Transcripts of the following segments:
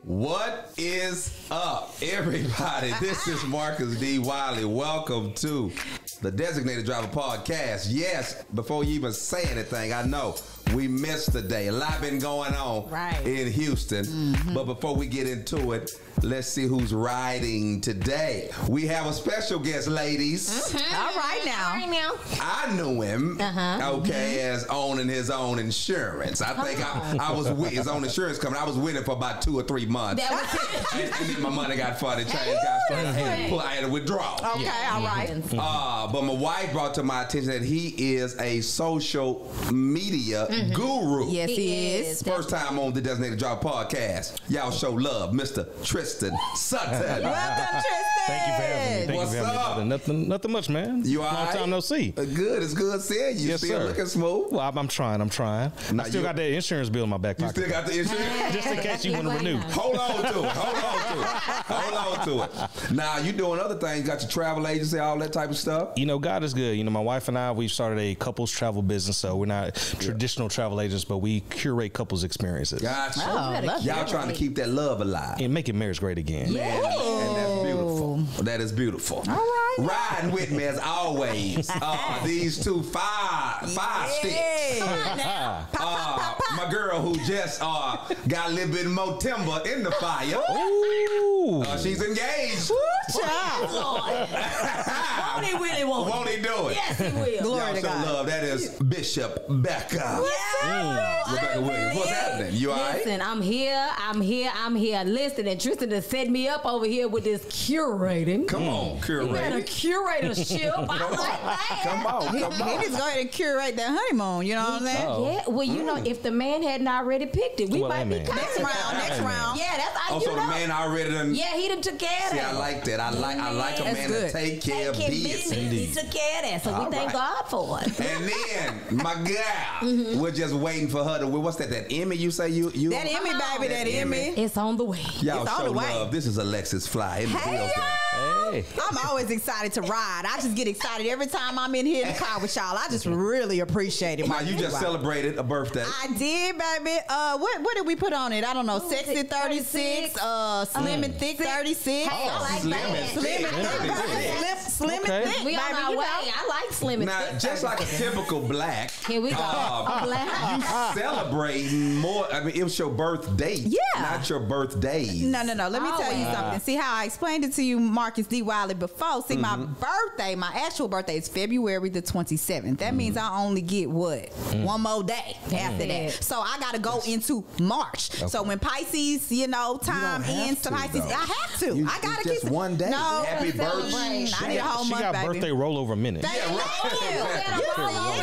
What is up, everybody? This is Marcus D. Wiley. Welcome to the Designated Driver Podcast. Yes, before you even say anything, I know we missed the day. A lot been going on in Houston. Mm-hmm. But before we get into it, let's see who's riding today. We have a special guest, ladies. Mm-hmm. All right now. I knew him, as owning his own insurance. I think I was with his own insurance company. I was with him for about 2 or 3 months. That was it. And then my money got funny. I had to withdraw. Okay, all right. But my wife brought to my attention that he is a social media guru. Yes, he is. First time on the Designated Driver Podcast. Y'all show love, Mr. Tristan Sutton. Welcome, Tristan. Thank you for having me. What's up? Nothing much, man. You all Long right? time no see. Good. It's good seeing you. Yes, still sir. looking smooth. Well, I'm trying. Now I still got that insurance bill in my back You pocket. still got the insurance? Just in case you want to renew. Hold on to it. Now, you doing other things. Got your travel agency, all that type of stuff? You know, God is good. You know, my wife and I, we've started a couples travel business. So we're not traditional travel agents, but we curate couples experiences. Gotcha. Oh, y'all trying to keep that love alive. And making marriage great again. Man, and that's beautiful. That is beautiful. All right. Riding with me as always. These two fire sticks. My girl who just got a little bit more timber in the fire. Ooh. She's engaged. Won't he really want Won't he do it? Yes, he will. Glory Y'all to show God. love. That is Bishop Becca. Rebecca Williams. What's happening? You all right? Listen, I'm here. Listen, and Tristan has set me up over here with this curating. Come on, You got a curator. curatorship. I like that. Come on. He just go ahead and curate that honeymoon, you know what I'm saying? Yeah, well, you know, if the man hadn't already picked it, we might be Next round. Yeah, that's how Oh, you so know. the man already done. Yeah, he done took care of See, that. I like that. I like a That's man good. to take care of business. He took care of that, so All we thank right. God for it. And then my girl, we're just waiting for her to. What's that? That Emmy? You say you? That Emmy, baby, that Emmy. It's on the way. Y'all It's on show the way. love. This is Alexis Fly in the Hey, building. Hey. I'm always excited to ride. I just get excited every time I'm in here in the car with y'all. I just really appreciate it. Now you just celebrated a birthday. I did, baby. What did we put on it? I don't know. Sexy 36, slim and thick 36. Hey, I like Slim that. and thick. Slim Okay. and thick. We on baby, our you way. know. I like slim and Now, thick. just like a typical black, Here we go. I'm glad. you celebrating more. I mean, it was your birthday, not your birthdays. No. Let me tell you Always. something. See how I explained it to you, Marcus D. Wiley, before? See, my birthday, my actual birthday is February the 27th. That means I only get what? One more day after that. So I got to go into March. Okay. So when Pisces, time ends to Pisces, I have to. You- I got to it's keep just one day. No. Happy birthday. I need a whole She month, got baby. birthday rollover minutes. Thank you.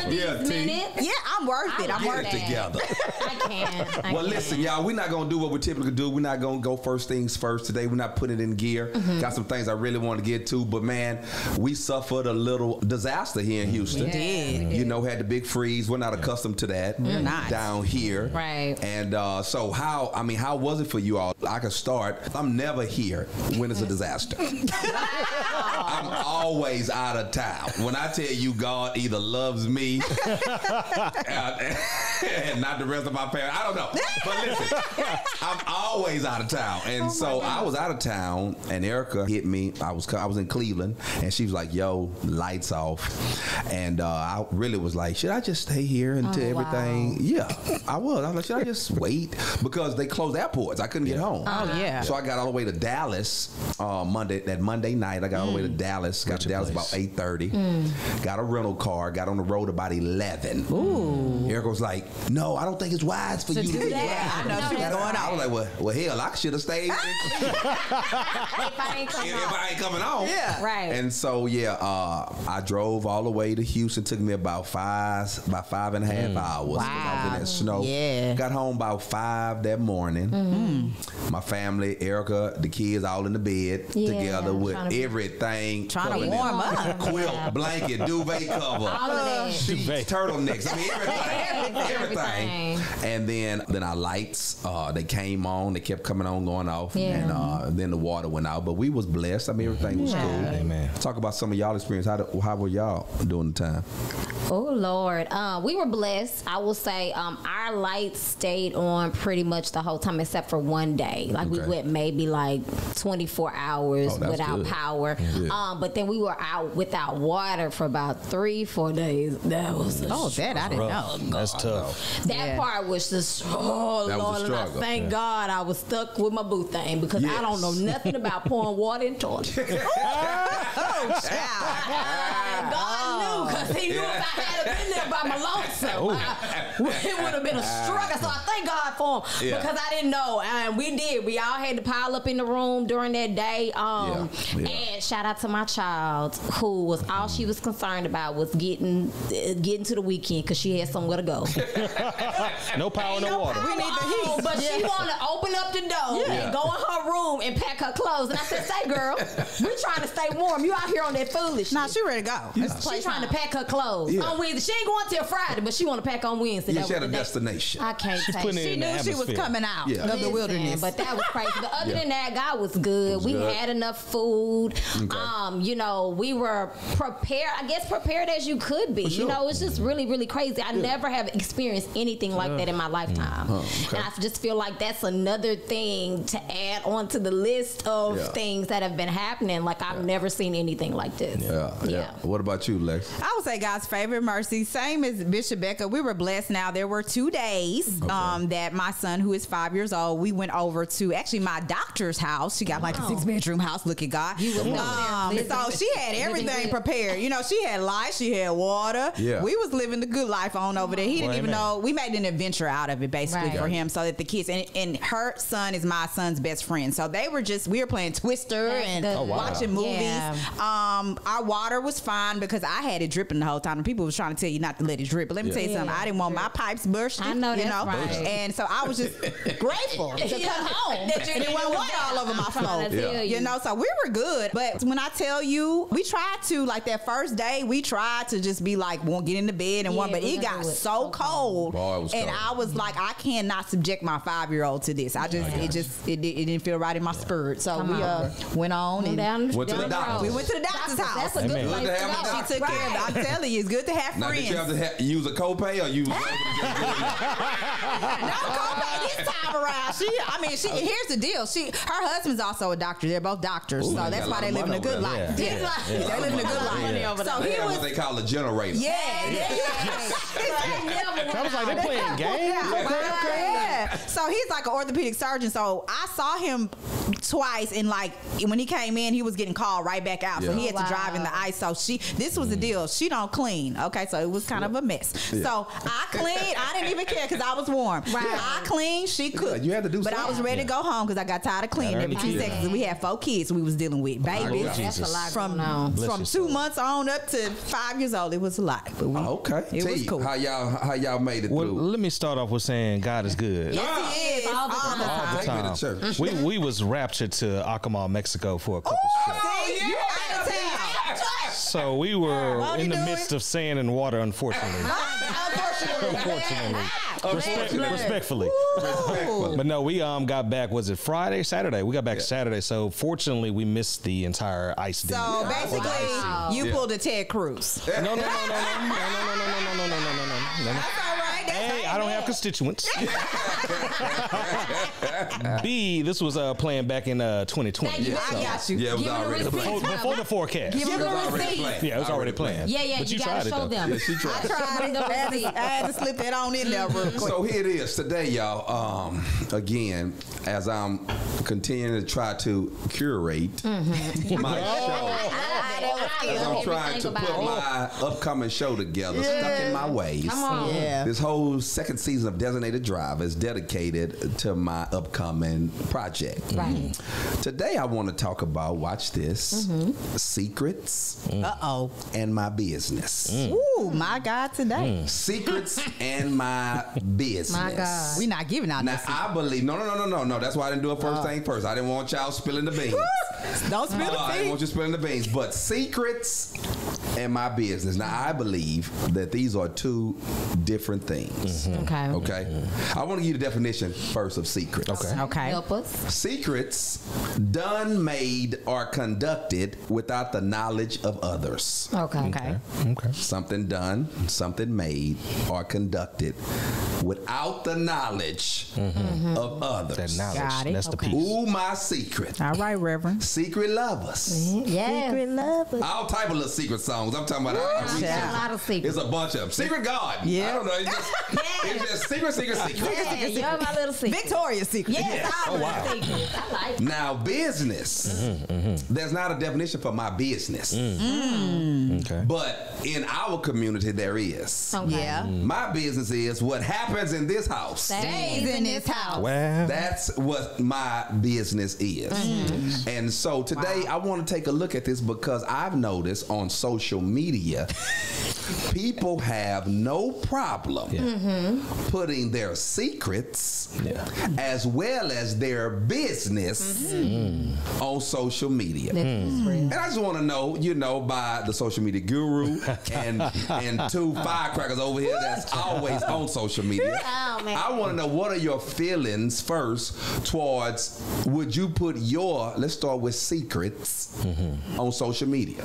Yeah, T. Yeah, I'm worth it. I'm Get worth it it. together. I can't. Well, listen, y'all, we're not going to do what we typically do. We're not going to go first things first today. We're not putting it in gear. Got some things I really want to get to, but man, we suffered a little disaster here in Houston. We did. You know, had the big freeze. We're not accustomed to that not. down here. Right. And so how was it for you all? I can start. I'm never here when it's a disaster. I'm always out of town. When I tell you God either loves me and not the rest of my parents, I don't know. But listen, I'm always out of town. And so I was out of town and Erica hit me. I was in Cleveland and she was like, yo, lights off. And I really was like, should I just stay here until everything? Wow. Yeah, I was. I was like, should I just wait? Because they closed airports. I couldn't get home. Oh, yeah. So I got all the way to Dallas Monday night. I got all the way to Dallas. Got to Dallas about 8:30. Got a rental car. Got on the road about 11. Ooh. Erica was like, no, I don't think it's wise for you to do be that. driving. I know she was going I was on. like, well, hell, I should have stayed If I ain't coming if I ain't coming home. Yeah. Right. And so I drove all the way to Houston. Took me about 5.5 hours. I was in that snow. Yeah. Got home about 5 that morning. My family, Erica, the kids, all in the bed together with everything. Trying to warm up. Quilt, blanket, duvet cover, All of that. sheets, turtlenecks. I mean, everything. Everything. And then our lights, they came on. They kept coming on, going off. Yeah. And then the water went out. But we was blessed. I mean, everything was cool. Amen. Talk about some of y'all experience. How were y'all during the time? Oh Lord, we were blessed. I will say, our lights stayed on pretty much the whole time except for one day. Like we went maybe like 24 hours without power. Yeah. But then we were out without water for about 3-4 days. That was that I didn't know. That's tough. That part was just Lord, and I thank God I was stuck with my boo thing because I don't know nothing about pouring water in toilets. God knew because he knew if I had been there by my lonesome, it would have been a struggle. So I thank God for him because I didn't know, and we did. We all had to pile up in the room during that day. And shout out to my child who was all she was concerned about was getting to the weekend because she had somewhere to go. No power, no water. We need the heat, but she wanted to open up the door and go in her room and pack her clothes. And I said, "Say, girl, we're trying to stay warm. You out here on that foolishness." Nah, she ready to go. She's trying to pack her clothes on Wednesday. She ain't going till Friday, but she want to pack on Wednesday. Yeah, she had a destination. I can't take it. She knew she was coming out of the wilderness. But that was crazy. But other than that, God was good. We had enough food. You know, we were prepared. I guess prepared as you could be. You know, it's just really, really crazy. I never have experienced anything like that in my lifetime. And I just feel like that's another thing to add on to the list of things that have been happening. Like I've never seen anything like this. Yeah. What about you, Lex? I would say God's favor, mercy. Same as Bishop Becca. We were blessed. Now there were 2 days that my son, who is 5 years old, we went over to actually my doctor's house. She got like a 6-bedroom house. Look at God. So she had everything prepared. You know, she had lights, she had water. Yeah. We was living the good life on over there. He didn't even know. We made an adventure out of it basically for him, so that the kids and her son is my son's best friend. So they were we were playing Twister and watching movies. Yeah. Our water was fine because I had it dripping the whole time. And people was trying to tell you not to let it drip. But let me tell you something. I didn't want my pipes bursting. I know that's right. And so I was just grateful to come home. And it wasn't water all over my floor. You know, so we were good. But when I tell you, we tried to, like that first day, we tried to just be like, won't get in the bed and but it got so cold. And I was like, I cannot subject my 5-year-old to this. I just, it didn't feel right in my spirit. So we went on and went to the doctor. We went to the doctor's house. That's a good place to go. She took care of it. I'm telling you, it's good to have friends. Now, did you have to use a copay or you was able to just No copay this time around. Here's the deal. Her husband's also a doctor. They're both doctors. So that's why they live in a good life. They're living a good life. So he was what they call a generator. I was like, they playing games. So he's like an orthopedic surgeon. So I saw him twice, and like when he came in, he was getting called right back out. So he had to drive in the ice. So this was the deal. She don't clean. Okay, so it was kind of a mess. So I cleaned. I didn't even care because I was warm. I cleaned. She cooked. You had to do but something. I was ready to go home because I got tired of cleaning every 2 seconds. And we had 4 kids we was dealing with. Babies. That's a lot from 2 months on up to 5 years old. It was a lot. But it was cool. How y'all made it through? Let me start off with saying God is good. Yes, he is. All the time. We was raptured to Acapulco, Mexico for a couple trips. So we were in the midst of sand and water, unfortunately. Respectfully. But no, we got back, was it Friday, Saturday? We got back Saturday, so fortunately we missed the entire ice day. So basically, you pulled a Ted Cruz. No. That's all right. A, I don't have constituents. B, this was playing back in 2020. I got you. Yeah, it was already before the forecast. Give them a receipt. Yeah, it was already planned. Yeah, but you tried gotta show it, them. Yeah, she tried. I tried it. I had to slip it on in there real quick. So here it is today, y'all. Again, as I'm continuing to try to curate my show, as I'm trying to put my upcoming show together, stuck in my ways. Come on. Yeah. This whole second season of Designated Drive is dedicated to my upcoming project. Right. Today I want to talk about, watch this, secrets and my business. Ooh, my God, today. Secrets and my business. My God. We not giving out Now, nothing. I believe, no. That's why I didn't do it first thing first. I didn't want y'all spilling the beans. Don't spill the I didn't tea. want you spilling the beans. But secrets and my business. Now, I believe that these are two different things. Okay. I want to give you the definition first of secrets. Okay. Help us. Secrets done, made, or conducted without the knowledge of others. Okay. Something done, something made, or conducted without the knowledge of others. That knowledge. Got it. That's the Okay. piece. Ooh, my secret. All right, Reverend. Secret lovers. Yeah. Secret lovers. All type of little secret songs. I'm talking about. A lot of secrets. It's a bunch of them. Secret God. Yeah. I don't know. It's just secret. Yeah, you're my little secret. Victoria's Secret. Yes, Oh, wow. I like it. Now, business. There's not a definition for my business. Okay. But in our community, there is. Okay. Yeah. My business is what happens in this house. Stays in this house. Well, That's what my business is. And so today I want to take a look at this because I've noticed on social media, people have no problem putting their secrets as well as their business on social media. And I just want to know, by the social media guru and two firecrackers over here that's always on social media. Oh, man. I want to know, what are your feelings first towards, would you put let's start with secrets on social media?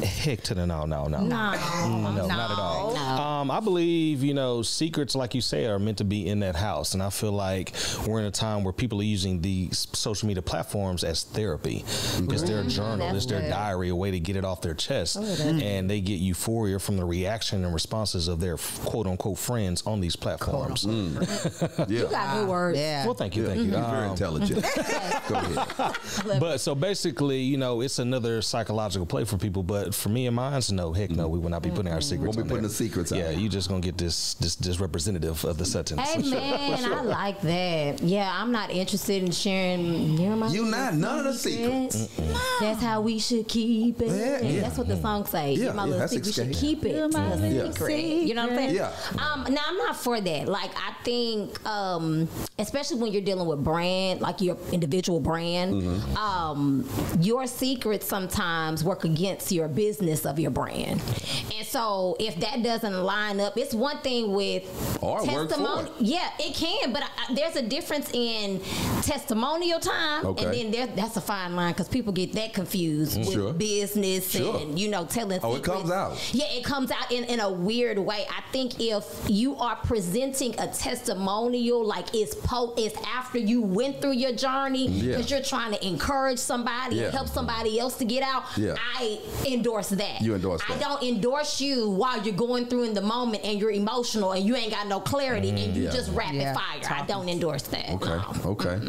Heck to the no, not at all. No. I believe, secrets, like you say, are meant to be in that house. And I feel like we're in a time where people are using these social media platforms as therapy. It's their journal, it's their diary, a way to get it off their chest. And they get euphoria from the reaction and responses of their quote unquote friends on these platforms. You got good words. Yeah. Well, thank you. You're very intelligent. Go ahead. But so basically, it's another psychological play for people. But for me and mine, no, heck no, we will not be putting our secrets. Won't be putting the secrets out. Yeah, you just gonna get this representative of the sentence. Hey man, I like that. Yeah, I'm not interested in sharing my You not none of the secrets. That's how we should keep it. Yeah. That's what the song say. Yeah, My little that's secret. We should escape. keep it a secret. You know what I'm saying? Yeah. Now I'm not for that. Like I think, especially when you're dealing with brand, like your individual brand, your secrets sometimes work against your business of your brand. And so if that doesn't line up, it's one thing with Or work for it. Yeah, it can, but there's a difference in testimonial time, and then that's a fine line because people get that confused with business and telling. Oh, it comes out. Yeah, it comes out in a weird way. I think if you are presenting a testimonial, like it's after you went through your journey, because you're trying to encourage somebody and help somebody else to get out. I endorse that. You endorse that. I don't endorse you while you're going through in the moment and you're emotional and you ain't got no clarity and you just rapid fire. I don't endorse that. Okay.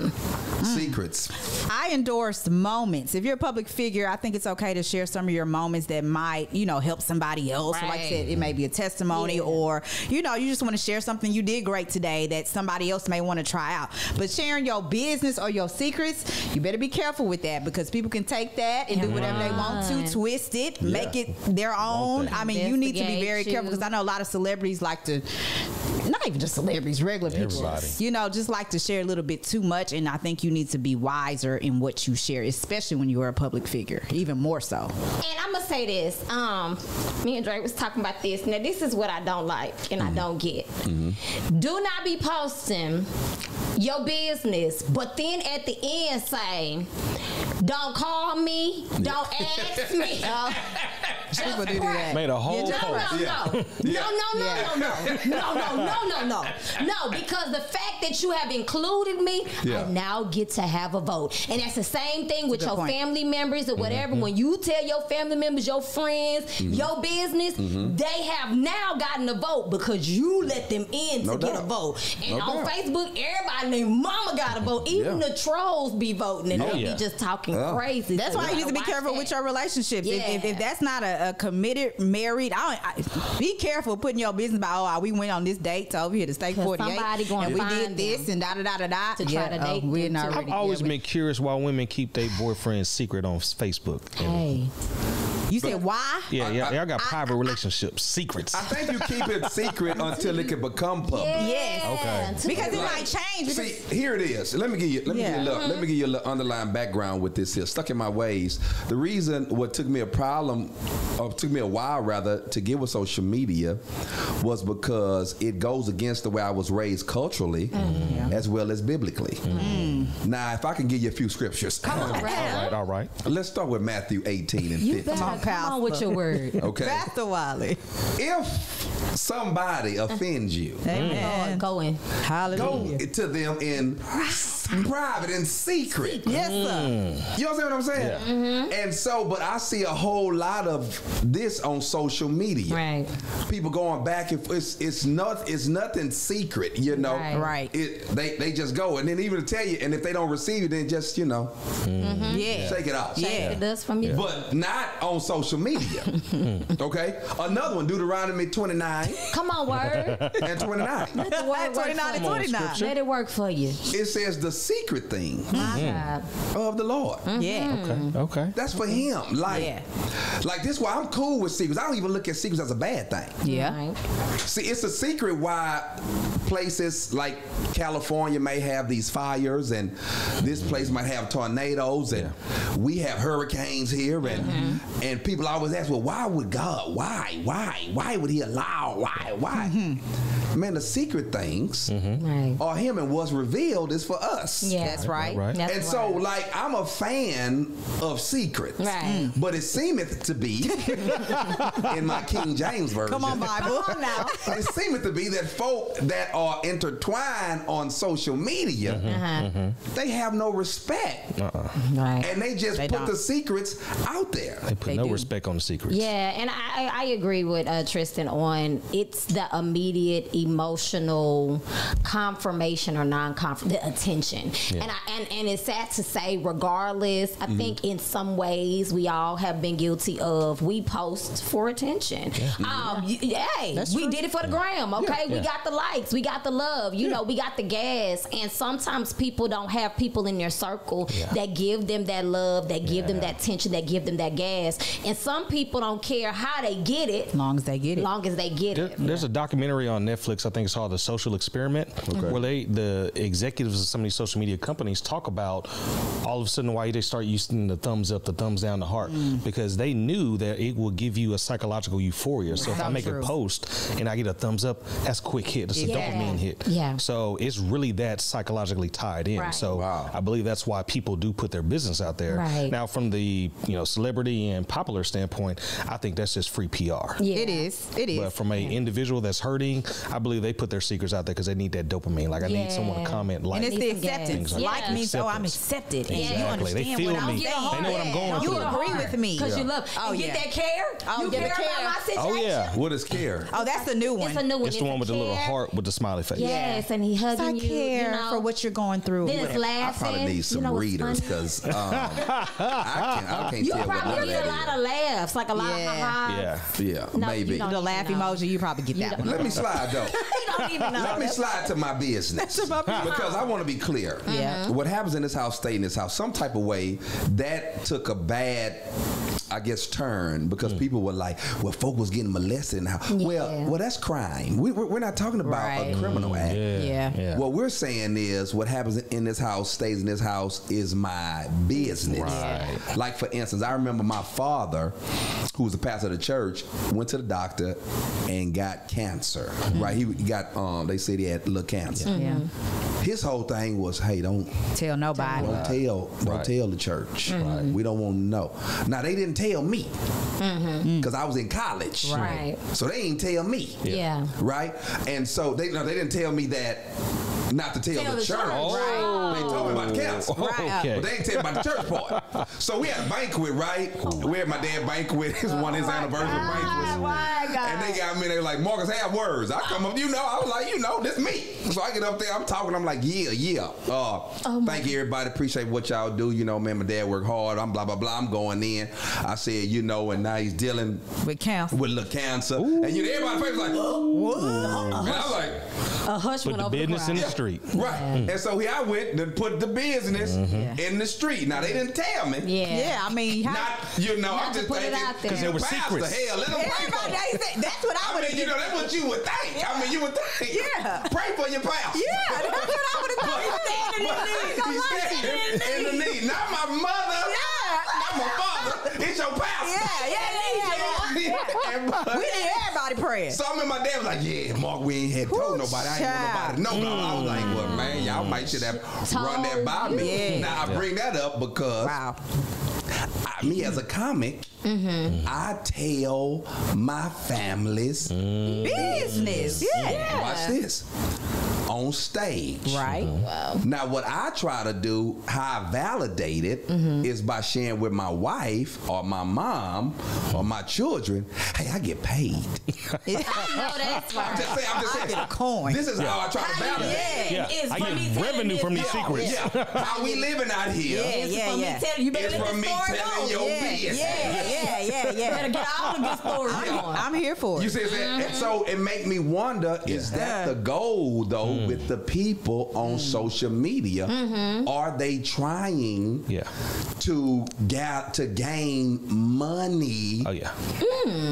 Secrets. I endorse moments. If you're a public figure, I think it's okay to share some of your moments that might, help somebody else. Right. Like I said, it may be a testimony or, you just want to share something you did great today that somebody else may want to try out. But sharing your business or your secrets, you better be careful with that because people can take that and do whatever they want to, twist it, make it their own. I mean, you need to be very careful because I know a lot of celebrities like to, not even just celebrities, regular people, just like to share a little bit too much. And I think you need to be wiser in what you share, especially when you are a public figure, even more so. And I'm gonna say this. Me and Dre was talking about this. Now, this is what I don't like and I don't get. Do not be posting your business, but then at the end say, "Don't call me, don't ask me." People do that. Made a whole post. No, because the fact that you have included me, I now get to have a vote. And that's the same thing with your family members or whatever. When you tell your family members, your friends, your business, they have now gotten a vote because you let them in to get a vote. And on Facebook, everybody named mama got a vote. Even the trolls be voting and they be just talking crazy. That's why you need to be careful with your relationships. If that's not a committed, married, be careful putting your business about, we went on this date to over here to State 48 and we did this and da-da-da-da-da. To try to date we're them not too. ready. I've always been curious why women keep their boyfriends secret on Facebook. Hey. You said why? Yeah, y'all got private relationships, secrets. I think you keep it secret until it can become public. Yes. Okay. Because it might change. See, here it is. Let me give you a little underlying background with this here. Stuck in my ways. The reason what took me a problem took me a while rather to get with social media was because it goes against the way I was raised culturally as well as biblically. Now, if I can give you a few scriptures. All right. Let's start with Matthew 18 and 15. Come on with your word. Okay. Pastor Wiley. If somebody offends you, Amen. Go in. Hallelujah. go to them in private, in secret. Yes, sir. You understand what I'm saying? And so, but I see a whole lot of this on social media. Right. People going back and it's nothing secret, you know. Right. They just go, and then even to tell you, and if they don't receive it, then just Yeah. shake it off. Yeah. It does from you. But not on social media. Okay. Another one, Deuteronomy 29 Come on, word. and 29. Let the word work 29 and for you. 29. Let it work for you. It says the secret thing My God. of the Lord. Yeah. Okay. That's for him. Like this is why I'm cool with secrets. I don't even look at secrets as a bad thing. Yeah. Right. See, it's a secret why places like California may have these fires, and this place might have tornadoes, and we have hurricanes here, and people always ask, well, why would God? Why would he allow? Why? Man, the secret things Right. are him, and what's revealed is for us. Yeah. That's right. That's And so, right. like, I'm a fan of secrets. Right. But it seemeth to be, in my King James Version. Come on, Bible. Come on now. It seemeth to be that folk that are intertwined on social media, they have no respect. Right. And they just They put don't. the secrets out there. They put They no do. respect on the secrets. Yeah, and I agree with Tristan on it's the immediate emotional confirmation or non-confirmation, the attention. Yeah. And it's sad to say, regardless, I think in some ways we all have been guilty of we post for attention. Hey, we did it for the gram, okay? We got the likes, we got the love, you know, we got the gas. And sometimes people don't have people in their circle that give them that love, that give them that attention, that give them that gas. And some people don't care how they get it, As long as they get it. long as they get it. There's a documentary on Netflix, I think it's called The Social Experiment, where the executives of some of these social media companies talk about all of a sudden why they start using the thumbs up, the thumbs down, the heart, because they knew that it will give you a psychological euphoria. So if I make a post and I get a thumbs up, that's a quick hit. It's a dopamine hit. Yeah. So it's really that psychologically tied in. Right. So Wow. I believe that's why people do put their business out there. Right. Now, from the celebrity and popular standpoint, I think that's just free PR. Yeah. It is. It is. But from an individual that's hurting, I believe they put their secrets out there because they need that dopamine. Like, I need someone to comment, like. and it's the Need some acceptance. gas. Like Yeah. means, oh, I'm Acceptance. accepted. And you Exactly. They understand feel what I'm me. saying. They know what I'm going You through. agree with me. Because you love. Oh, You yeah. get that care? Oh, You yeah, care the care. about my situation? Oh, yeah. What is care? Oh, that's the new one. It's a new one. It's the one with the little care. heart with the smiley face. Yes, and he hugging I you. care you know. for what you're going through. Then it's I laughing. probably need some you know what's readers funny? because I can't You tell what none probably of get a that lot of laughs, like a lot of Yeah. ha-ha. Yeah. is. Yeah, No, maybe. you don't the laugh even know. emoji, you probably get that don't one. Let me slide though. You don't even know. Let me slide to my business because I want to be clear. Yeah. What happens in this house, stay in this house. Some type of way that took a bad, I guess, turn because people were like, "Well, folk was getting molested in the house." Well, that's crime. We're not talking about Right. a criminal act. Yeah. What we're saying is what happens in this house stays in this house is my business. Right. Like, for instance, I remember my father, who was a pastor of the church, went to the doctor and got cancer. Right? He got, they said he had a little cancer. Yeah. His whole thing was, hey, don't Tell nobody. tell the church. We don't want to know. Now, they didn't tell me because I was in college. Right. So they didn't tell me. Yeah. Right? And so they didn't tell me that not to tell the church. Right. They told me about the cancer. Okay. But they didn't tell me about the church part. So we had a banquet, right? We had my dad's banquet. It's one of his anniversary banquets. my God. And they got me, they were like, Marcus, have words. I come up, I was like, this me. So I get up there, I'm talking, I'm like, yeah. Thank you, everybody. Appreciate what y'all do. Man, my dad worked hard. I'm blah, blah, blah. I'm going in. I said, and now he's dealing With cancer. with little cancer. And everybody's face was like, what? And I was like, A hush Put went the over the business crowd. in the street. right. And so here I went to put the business in the street. Now, they didn't tell me. Yeah, I mean, Not, I'm Not to just put it thinking. out there. 'Cause there were Pastor, secrets. hell, let them pray for everybody, that's what I would have done. that's what you would think. I mean, you would think. Yeah. Pray for your pastor. Yeah, that's what I would have done. He's standing in the need. Not my mother. Yeah. Not my father. It's your pastor. Yeah. We need everybody praying. So I remember my dad was like, yeah, Mark, we ain't had told nobody. I ain't want nobody to know. I was like, well, man, y'all might should have run that by me. Yeah. Now, I bring that up because me as a comic, I tell my family's business. Yeah. Watch this. On stage. Right. Wow. Now, what I try to do, how I validate it, is by sharing with my wife or my mom or my children, hey, I get paid. I know that's right. I'm just saying, I get a coin. this is how I try to validate it. I get revenue from these secrets. Yeah. How we living out here. You It's from me telling your business. Yeah. Better get all the good stories on. I'm here for it. You see what I'm saying? And so it make me wonder, is that the goal, though, with the people on social media? Are they trying to gain money? Oh, yeah.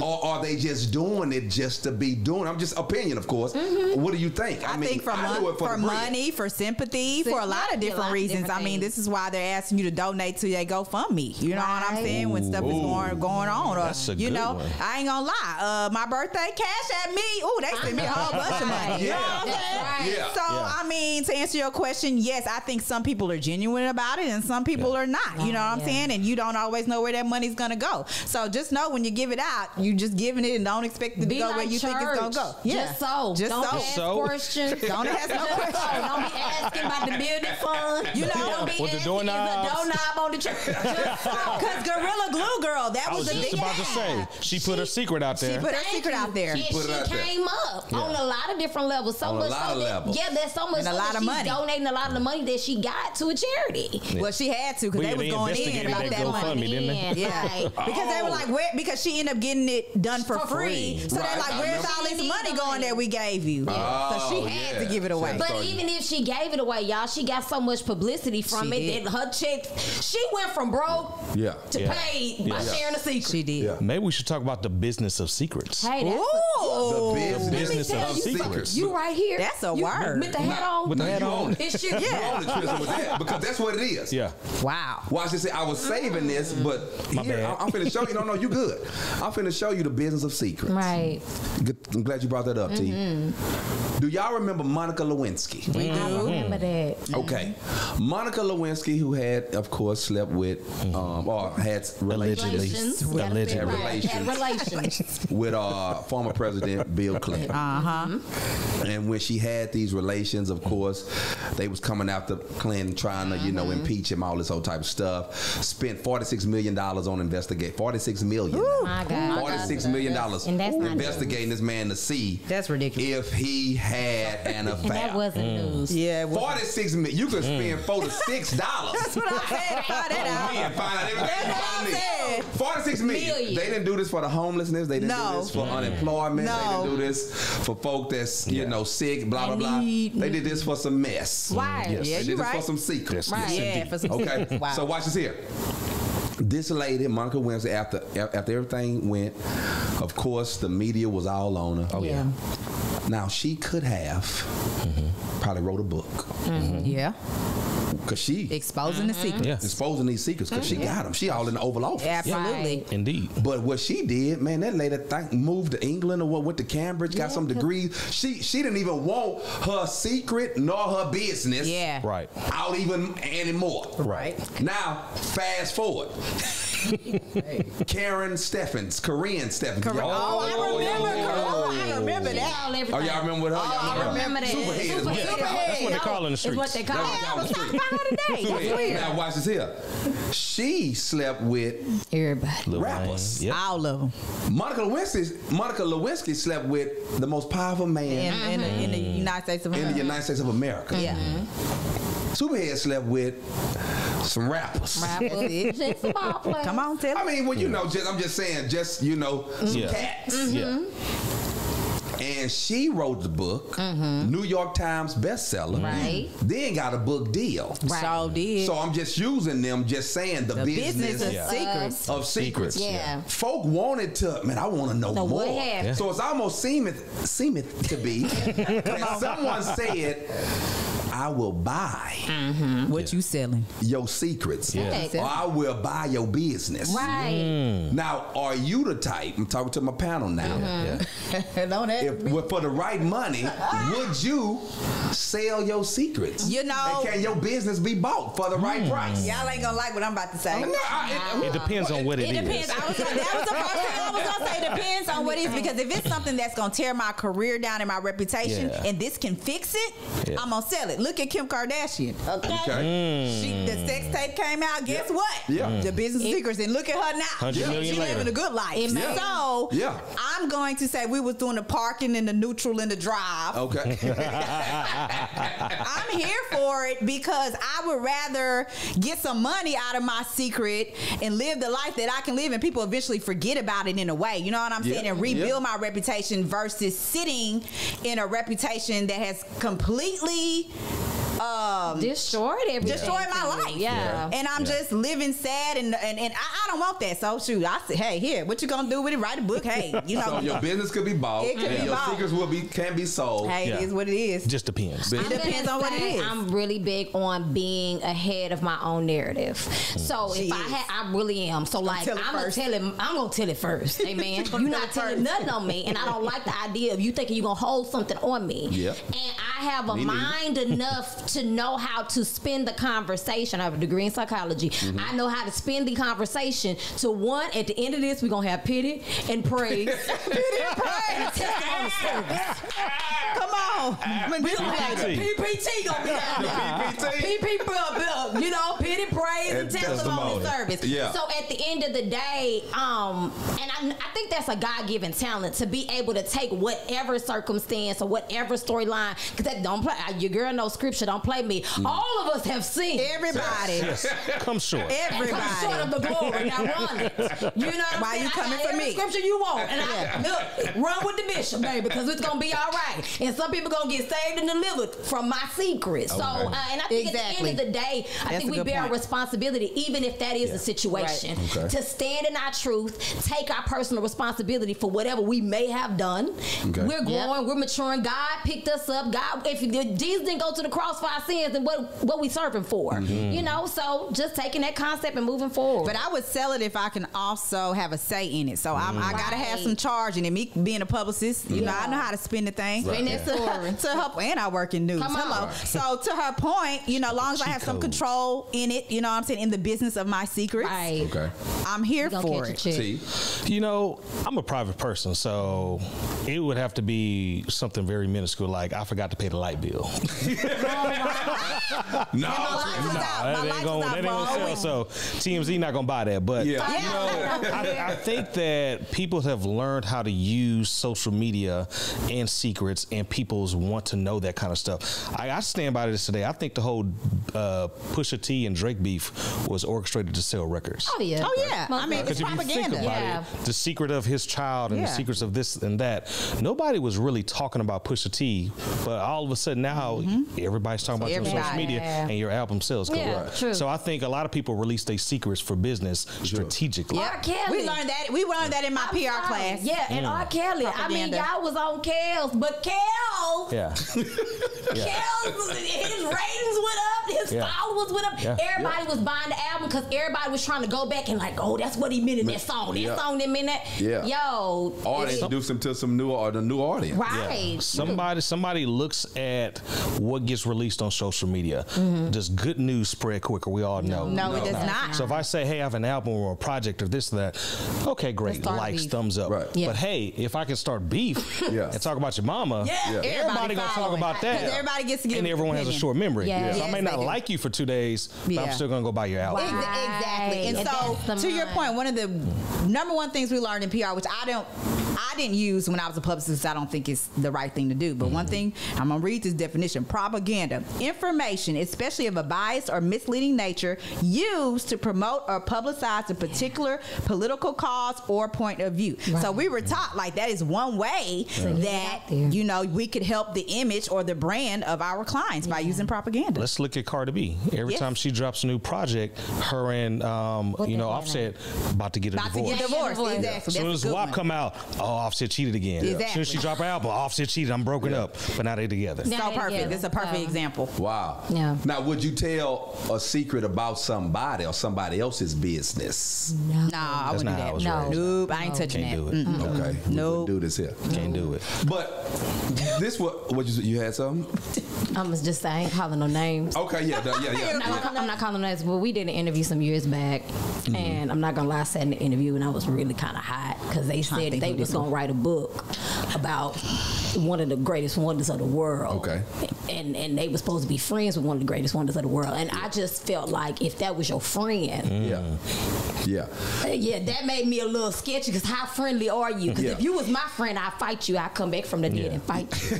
Or are they just doing it just to be doing? I'm just opinion, of course. What do you think? I think for money, for sympathy, for a lot of different reasons. I mean, this is why they're asking you to donate to their GoFundMe. You know what I'm saying? When stuff is going on. That's a good one. I ain't gonna lie. My birthday, cash at me. Ooh, they sent me a whole bunch of money. You know what I'm saying? Yeah. So, I mean, to answer your question, yes, I think some people are genuine about it and some people are not. You know what I'm saying? And you don't always know where that money's gonna go. So just know when you give it out, you just giving it and don't expect it to go where you think it's gonna go. Yeah. Just so. Don't ask questions. Don't ask no questions. Don't be asking about the building fund. You know, don't be with the asking doorknobs. is a doorknob on the church. Just so. Because Gorilla Glue Girl, that I was was a just big about to say, she put her secret out there. She put her secret out there. She put it out there. came up on a lot of different levels. So On a much lot so of that, levels. yeah, there's so much And a so lot that of she's money. donating a lot of the money that she got to a charity. Well, she had to because Well, they was they going in investigated about that that money. GoFundMe, didn't they? Yeah, because they were like, where? Because she ended up getting it done for free. So Right, they're like, I where's remember. all this money going that we gave you? So she had to give it away. But even if she gave it away, y'all, she got so much publicity from She it did. that her check, she went from broke to paid by sharing a secret. She did. Yeah. Maybe we should talk about the business of secrets. Hey, that's Ooh, The business tell of you secrets. you right here. That's a word. With the hat on. With the hat you on. own it. It's you. You own it, Tristan, with that, because that's what it is. Yeah. Wow. Watch this. I was saving this, but My here, bad. I'm finna show you. No, you good. I'm finna show you the business of secrets. Right. Good. I'm glad you brought that up, T. Do y'all remember Monica Lewinsky? We I do. remember that. Okay. Monica Lewinsky, who had, of course, slept with, or had relations Allegedly. Relations. with former President Bill Clinton. And when she had these relations, of course, they was coming after Clinton, trying to, impeach him, all this whole type of stuff. Spent $46 million on investigate. $46 million. My God. $46 million And that's not investigating this man to see That's ridiculous. if he had an affair. And that wasn't news. Yeah. Well, 46 million. You could spend $4 to $6. that's what I said. Find that out. Me and find out everything That's about what me. I said. 46 million. They didn't do this for the homelessness. They didn't do this for unemployment. No. They didn't do this for folk that's sick. Blah blah And blah. need- They did this for some mess. Right. Yes. Yeah, They you did this right. for some secrets. Right. Yeah, for some Okay. Wow. So watch this here. This lady, Monica Lewinsky, after everything went, of course, the media was all on her. Oh, yeah. Now she could have probably wrote a book Yeah. because she Exposing the secret. Yeah. exposing these secrets because she got them. She all in the Oval Office. Absolutely. Right. Indeed. But what she did, man, that lady moved to England or went to Cambridge, got some degrees. She didn't even want her secret nor her business Yeah. Right. out even anymore. Right. Now, fast forward. Korean Steffens. Oh, I remember that. Oh, y'all remember with her? I remember that. Superhead is what they call her. That's what they call in the Is streets. what they call That's it. what I was they call talking about her today. That's Superhead. weird. Now watch this here. She slept with Everybody. Lil rappers. Wayne. Yep. All of them. Monica Lewinsky slept with the most powerful man In the United States of in the America. United States of America. Yeah. Superhead slept with some rappers. Just a ball player. Come on, tell I me. mean, well, I'm just saying, some Yeah. cats. Yeah. And she wrote the book, New York Times bestseller. Right. Then got a book deal. So did. So I'm just using them, just saying the business of Yeah. secrets. of secrets. Yeah. Folk wanted to, man, I want to know So more. what happened? So it's almost seemeth to be that someone said, I will buy what you selling. your secrets. Yeah. Or I will buy your business. Right. Now, are you the type, I'm talking to my panel now, Don't if for the right money, would you sell your secrets? You know, and can your business be bought for the right price? y'all ain't gonna like what I'm about to say. It depends on what it is. It depends. That was the first thing I was gonna say. It depends on what it is, because if it's something that's gonna tear my career down and my reputation, and this can fix it, I'm gonna sell it. Look at Kim Kardashian. Okay. The sex tape came out. Guess what? Yeah. The business secrets, and look at her now. 100 million She later. living a good life. So I'm going to say we was doing the parking and the neutral and the drive. Okay. I'm here for it because I would rather get some money out of my secret and live the life that I can live, and people eventually forget about it in a way. You know what I'm saying? And rebuild my reputation versus sitting in a reputation that has completely destroyed everything. Destroyed my life. Yeah. And I'm just living sad, and I don't want that. So shoot, I said, hey, here, what you gonna do with it? Write a book. Hey, you know. So your business could be bought. It could be your bought. secrets can be sold. Hey, it is what it is. Just depends. It depends on what it is. I'm really big on being ahead of my own narrative. So She if is. I really am. So like tell it I'm gonna first. tell him. I'm gonna tell it first. Amen. You're not telling nothing on me, and I don't like the idea of you thinking you're gonna hold something on me. Yep. And I have a Me neither. mind enough to know how to spin the conversation. I have a degree in psychology. I know how to spin the conversation to one. At the end of this, we're gonna have pity and praise. Pity and praise. And a testimony service. Come on. We gonna have the PPT gonna be out there. PPT, you know, pity, praise, and testimony service. Yeah. So at the end of the day, and I think that's a God-given talent to be able to take whatever circumstance or whatever storyline. Because that don't play. Your girl knows scripture. Don't play me. All of us have seen. Everybody. Yes. Come short. Everybody. Come short of the glory. Now run it. You know what I'm Why saying? you coming I for got me? every scripture you want, and I look, run with the bishop, baby, because it's gonna be all right. And some people gonna get saved and delivered from my secret. So, and I think at the end of the day, I think we bear a responsibility, even if that is a situation, to stand in our truth, take our personal responsibility for whatever we may have done. We're growing, we're maturing. God picked us up. God, if Jesus didn't go to the cross for our sins, then what we serving for? You know, so just taking that concept and moving forward. But I would sell it if I can also have a say in it. So I gotta have some charge in it. Me being a publicist, you know, I know how to spin the thing. Spin that story. To her, and I work in news. Come on. Hello. So to her point, you know, as long as I have some control in it, you know what I'm saying, in the business of my secrets, Okay. I'm here for it. See, You know, I'm a private person, so it would have to be something very minuscule, like I forgot to pay the light bill. no. That ain't gonna sell. So TMZ not gonna buy that. But you know, I think that people have learned how to use social media and secrets, and people's want to know that kind of stuff. I stand by this today. I think the whole Pusha T and Drake beef was orchestrated to sell records. Oh yeah. I mean, it's Because if you think propaganda. about it, the secret of his child and the secrets of this and that, nobody was really talking about Pusha T, but all of a sudden now everybody's talking about you on social media and your album sales. True. So I think a lot of people release their secrets for business strategically. R. Kelly. We learned that in my PR class. Yeah, and R. Kelly. I mean, y'all was on Kels, but Kels. Yeah. Kels, his ratings went up, his followers went up. Yeah. Everybody was buying the album because everybody was trying to go back and like, oh, that's what he meant in that song. That song didn't mean that. Yeah. Yo. Or they introduce them to some new audience. Right. Somebody looks at what gets released on social media. Does good news spread quicker? We all know. No, it does not. So if I say, hey, I have an album or a project or this or that, okay, great, start likes, beef. thumbs up. Right. But hey, if I can start beef and talk about your mama, everybody gonna talk about that. Because everybody gets to give and everyone has a short memory. Yeah. So I may Yes, not they do. like you for 2 days, but I'm still gonna go buy your album. Exactly. And And so, that's the to your mind. point, one of the number one things we learned in PR, which I didn't use when I was a publicist, I don't think it's the right thing to do. But one thing, I'm going to read this definition: propaganda, information, especially of a biased or misleading nature, used to promote or publicize a particular political cause or point of view. So we were taught like that is one way that, you know, we could help the image or the brand of our clients by using propaganda. Let's look at Cardi B. Every time she drops a new project, her and Offset about to get a divorce. Exactly. As soon as WAP come out, Offset cheated again. Exactly. As soon as she dropped her album, Offset cheated. I'm broken up, but now they together. So perfect. It's a perfect example. Wow. Yeah. Now, would you tell a secret about somebody or somebody else's business? No, I That's wouldn't not do how I that. was No, raised. nope, I ain't touching Can't that. do it. Okay. We Nope. wouldn't do this here. Can't do it. But this what you had something? I'm just saying, I ain't calling no names. Okay, yeah. I'm not calling names, but we did an interview some years back, and I'm not gonna lie, I sat in the interview and I was really kind of hot because they said they was gonna write a book about one of the greatest wonders of the world. Okay. And they were supposed to be friends with one of the greatest wonders of the world, and I just felt like if that was your friend, Yeah. that made me a little sketchy. Because how friendly are you? Because if you was my friend, I'd fight you. I'd come back from the dead and fight you.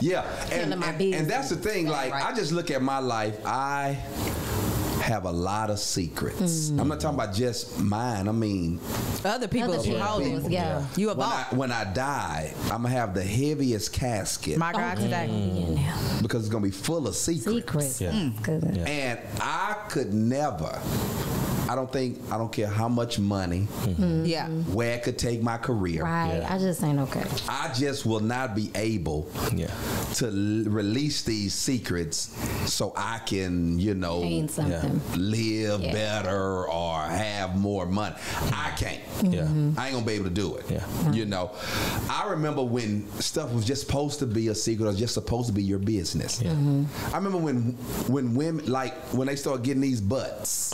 Yeah. Telling my business. And that's the thing. Like, Right. I just look at my life. I have a lot of secrets. I'm not talking about just mine. I mean, Other people Other you people's, holding. yeah. You a boss. when I die, I'm gonna have the heaviest casket My God, today. because it's gonna be full of secrets. Secrets. Yeah. Good. Yeah. And I could never. I don't care how much money, Yeah. where it could take my career. Right. Yeah. I just ain't okay. I just will not be able Yeah. to release these secrets so I can, Gain something. live Yeah. better or have more money. I can't. Yeah. I ain't gonna be able to do it. Yeah. I remember when stuff was just supposed to be a secret or just supposed to be your business. Yeah. I remember when women, like when they start getting these butts.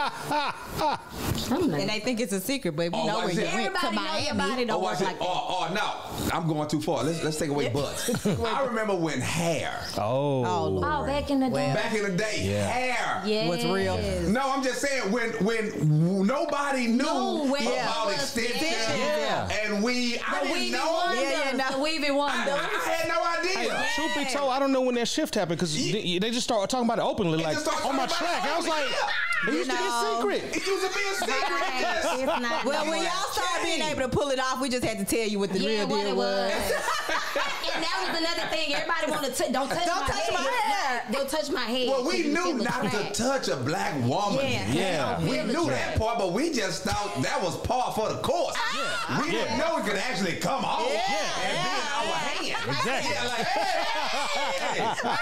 And they think it's a secret, but we know like when you I said, went to Miami. Everybody don't work like that. Oh, no, I'm going too far. Let's take away butts. I remember when hair. Oh. Lord. Oh, back in the day. Back in the day, Yeah. hair. Yes. What's real? No, I'm just saying when nobody knew when it about was extensions Yeah. and weave. I didn't know. The weaving wonder. I had no idea. Hey, truth be told, I don't know when that shift happened because they just started talking about it openly, like just started on my talking about track. it I was like, openly. it used to be a secret. It used to be a secret. Yes. It's not Well, no when more. y'all started being able to pull it off, we just had to tell you what the real what deal it was. And that was another thing. Everybody wanted to don't touch my hair. Don't touch my head. Well, we till you knew feel the not to track. touch a black woman. Yeah. We Feel the knew track. that part, but we just thought that was par for the course. We didn't know it could actually come off and be in our hand. Exactly. Yeah, like, hey.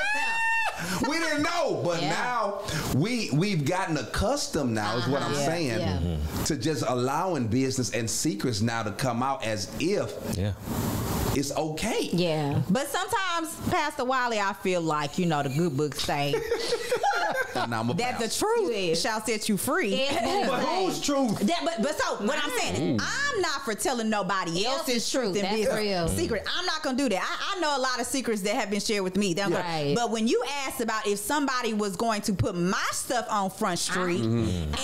We didn't know, but now we've gotten accustomed now, is what I'm saying, to just allowing business and secrets now to come out as if it's okay. Yeah. But sometimes, Pastor Wiley, I feel like, the good books say And I'm a that the pastor. truth shall set you free. But whose truth? But so what I'm saying is, I'm not for telling nobody else's truth and That's business real. secret. I'm not gonna do that. I know a lot of secrets that have been shared with me. Right. But when you asked about if somebody was going to put my stuff on Front Street and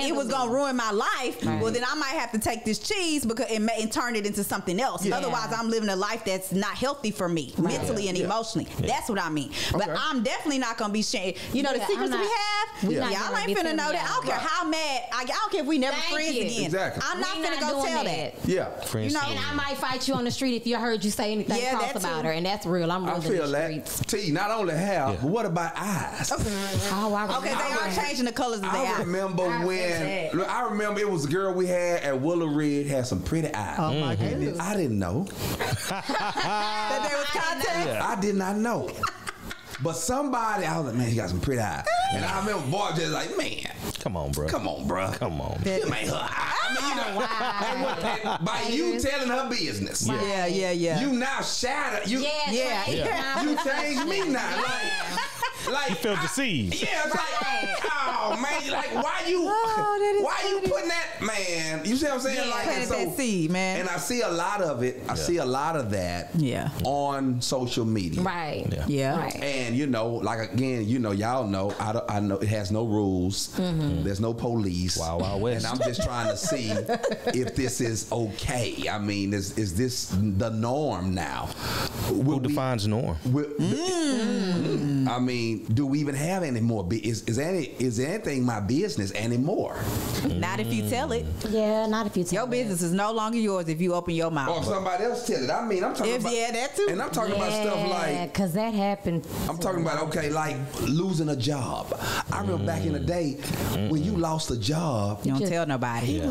it was gonna ruin my life, well then I might have to take this cheese and turn it into something else. Yeah. Otherwise, I'm living a life that's not healthy for me mentally and emotionally. That's what I mean. But I'm definitely not gonna be sharing. The secrets we have. Y'all ain't finna know that. I don't care how mad. I don't care if we never friends again. Exactly. I'm not We finna go doing tell that. Yeah. Friends. And I might fight you on the street if you heard you say anything Yeah, cross that about too. her, and that's real. I'm I really feel in the that. streets. T, not only hair, but what about eyes? Oh, I Okay, they are changing the colors of their I eyes. remember I remember it was a girl we had at Willow Red had some pretty eyes. Oh my goodness. I didn't know. That there was contact. I did not know. But somebody, I was like, man, she got some pretty eyes. And I remember boy just like, man, Come on, bro. come on, bro. Come on. Them ain't her eyes. And by you telling her business, Yeah. you now shatter. You changed me now. Like You feel deceived. yeah, it's like, oh man, like why you putting that, man? You see what I'm saying? Yeah, like, and planted that seed, man. And I see a lot of it. I see a lot of that. Yeah. On social media. Right. Yeah. Right. And like again, y'all know. I know it has no rules. There's no police. Wild, wild west. And I'm just trying to see if this is okay. I mean, is this the norm now? Who defines norm? I mean, do we even have any more? Is anything my business anymore? Not if you tell it. Yeah, not if you tell Your business is no longer yours if you open your mouth. Or if somebody else tell it? I mean, I'm talking about that too. And I'm talking about stuff like. because that happened. I'm talking about like losing a job. I remember back in the day when you lost a job. You don't tell nobody. It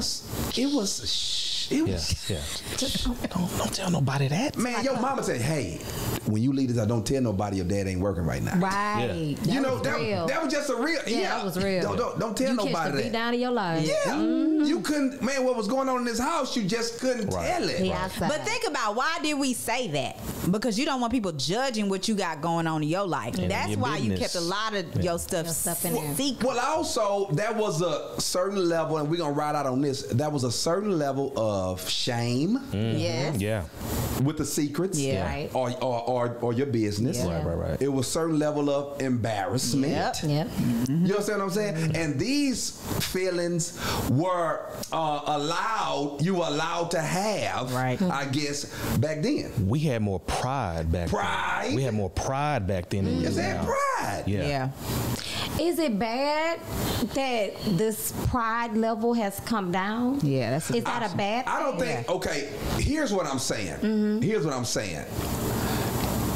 was Just don't tell nobody that. Man, your mama said, hey, when you leave this, don't tell nobody your dad ain't working right now. Right. Yeah. You know, that was just a real. Yeah, that was real. Don't tell nobody that. You down in your life. Yeah. You couldn't, man, what was going on in this house, you just couldn't tell it. Yeah, But think about, why did we say that? Because you don't want people judging what you got going on in your life. That's why you kept a lot of your stuff in there. Secret. Well, also, there was a certain level, and we're going to ride out on this, that was a certain level of shame. Yes. Yeah. With the secrets. Yeah. Right. Or your business. Yeah. Right. It was a certain level of embarrassment. Yep. You understand what I'm saying? And these feelings were you were allowed to have, I guess, back then. We had more pride back then. We had more pride back then than we do now. Pride. Yeah. Is it bad that this pride level has come down? Yeah, is that a bad thing? I don't think. Okay, here's what I'm saying. Here's what I'm saying.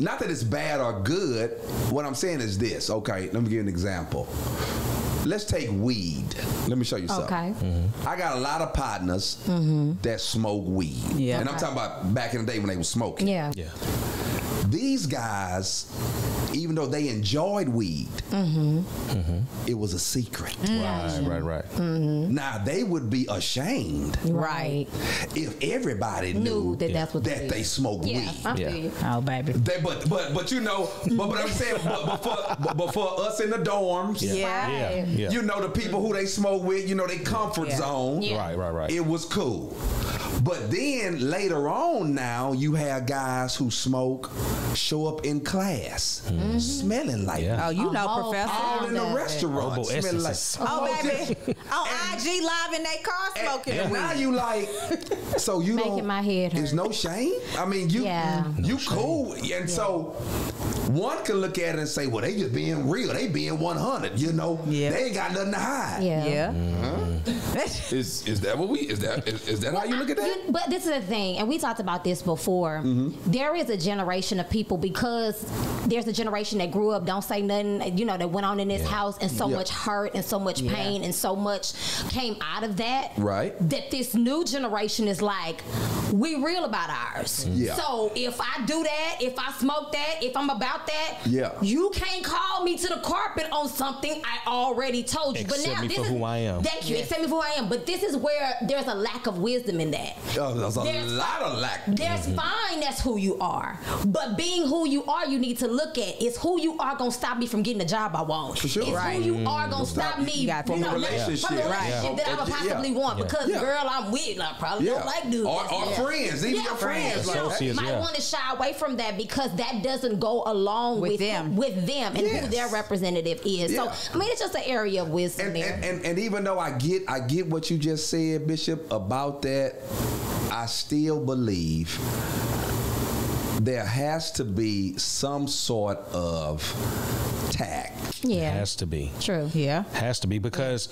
Not that it's bad or good. What I'm saying is this. Okay, let me give you an example. Let's take weed. Let me show you something. Okay. I got a lot of partners that smoke weed. Yeah. And I'm talking about back in the day when they were smoking. Yeah. These guys, even though they enjoyed weed, it was a secret. Right. Now, they would be ashamed Right. if everybody knew that's what they smoked weed. I feel you. Oh, baby. But you know, but I'm saying, but for us in the dorms, you know, the people who they smoke with, you know, they comfort zone. Yeah. Right. It was cool. But then later on now, you have guys who smoke show up in class smelling like Oh, you know, Professor. all in the restaurant smelling like baby. On IG Live in their car smoking. and now you like, so you Making don't, my head hurt. there's no shame. I mean, you cool. And so one can look at it and say, well, they just being real. They being 100, you know. Yeah. They ain't got nothing to hide. Yeah. Is that what is that how you look at that? But this is the thing, and we talked about this before. There is a generation of people, because there's a generation that grew up, don't say nothing, you know, that went on in this house, and so much hurt and so much pain and so much came out of that. Right. That this new generation is like, we real about ours. Yeah. So if I do that, if I smoke that, if I'm about that, you can't call me to the carpet on something I already told you. Accept but now me this for is who I am. Thank you. Accept me for who I am. But this is where there's a lack of wisdom in that. There's a lot of lack. There's fine, that's who you are. But being who you are, you need to look at is who you are gonna stop me from getting the job I want. For sure. It's who you are gonna stop me from the relationship, from the relationship that I would possibly want. Because the girl I'm with, I probably don't like dudes. Or friends, even your friends. Associates, might want to shy away from that because that doesn't go along with them and who their representative is. So I mean, it's just an area of wisdom there. And even though I get what you just said, Bishop, about that, I still believe there has to be some sort of tact. Yeah. It has to be. True. Yeah. Has to be, because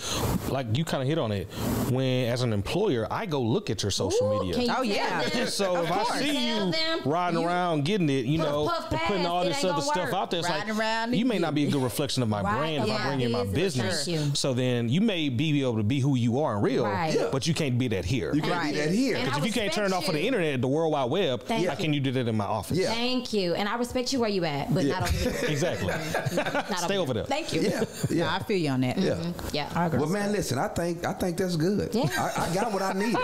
like you kind of hit on it, when as an employer I go look at your social media. Can you Oh, yeah. tell them? So if I see you riding around getting it, you know, puff and putting pass, all it this ain't other gonna stuff work. out there, it's Riding like around you may and not be a good reflection of my brand if I bring in my It is business. for sure. So then you may be able to be who you are in real, but you can't be that here. You can't be that here. And I Because if you can't turn it off respect for the you. internet, the World Wide Web, Thank how you. can you do that in my office? Yeah. Thank you. And I respect you where you at, but not over here. Exactly. Not Stay over there. Thank you. Yeah, I feel you on that. Yeah. Well, man, listen. I think that's good. Yeah. I got what I needed.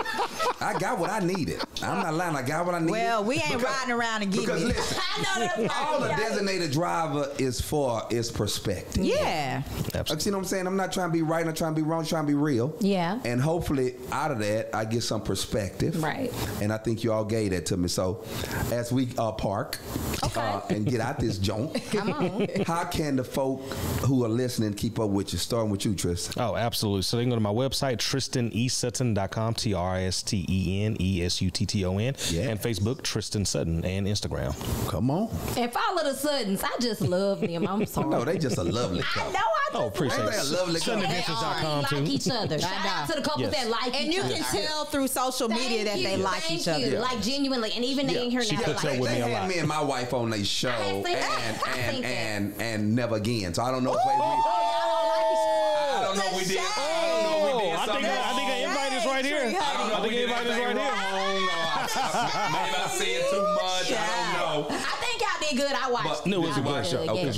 I got what I needed. I'm not lying. I got what I needed. Well, we ain't riding around and getting Because it. listen, I know that's right. all a designated driver is for is perspective. Yeah. Absolutely. You know what I'm saying? I'm not trying to be right. I'm not trying to be wrong. I'm trying to be real. Yeah. And hopefully, out of that, I get some perspective. Right. And I think you all gave that to me. So, as we park and get out this joint, Come on. how can the folk who are listening keep up with you? Starting with you, Tristan. Oh, absolutely. So they can go to my website, tristanesutton.com, TristaneSutton, and Facebook, Tristan Sutton, and Instagram. Come on. And follow the Suttons. I just love them. I'm sorry. No, they just a lovely I couple. know. I just Appreciate Ain't they a lovely couple? SuttonAdventures.com like too. each other. Shout out to the couples that like And each you other. can tell through social media that they like Thank each other. you. Like genuinely, and even they in here She now. puts like, up with They me a had lot. me and my wife on their show I think that. and never again. So I don't know if I don't know if we did. I don't know if we did I think an invite is right here. I don't know I if think we an did invite is right anything here. wrong. I said too much. I don't know. I think y'all did good. I watched. No, it was a good show. Okay, This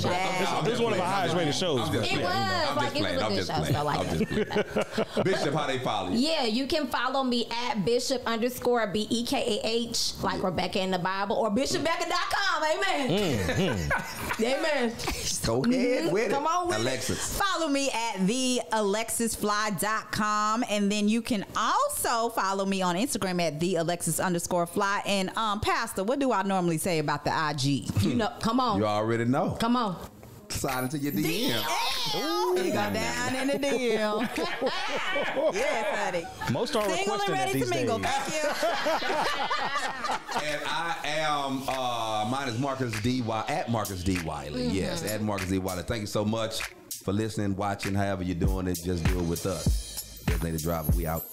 is one of our highest rated shows. It was like it was a good show. So like Bishop, how they follow you? Yeah, you can follow me at Bishop_BEKAH, like Rebecca in the Bible, or BishopBecca.com. Amen. Amen. Go ahead with it. Come on with Alexis. Follow me at thealexisfly.com, and then you can also follow me on Instagram at thealexis_fly. And Pastor, what do I normally say about the IG? You know, come on. You already know. Come on. Slide into your DM. You go down in the DM. Yes, honey. Most are Single and requesting that ready to these mingle. days. Thank you. And I am, mine is Marcus D. at Marcus D. Wiley. Yes, at Marcus D. Wiley. Thank you so much for listening, watching, however you're doing it. Just do it with us. Designated Driver, we out.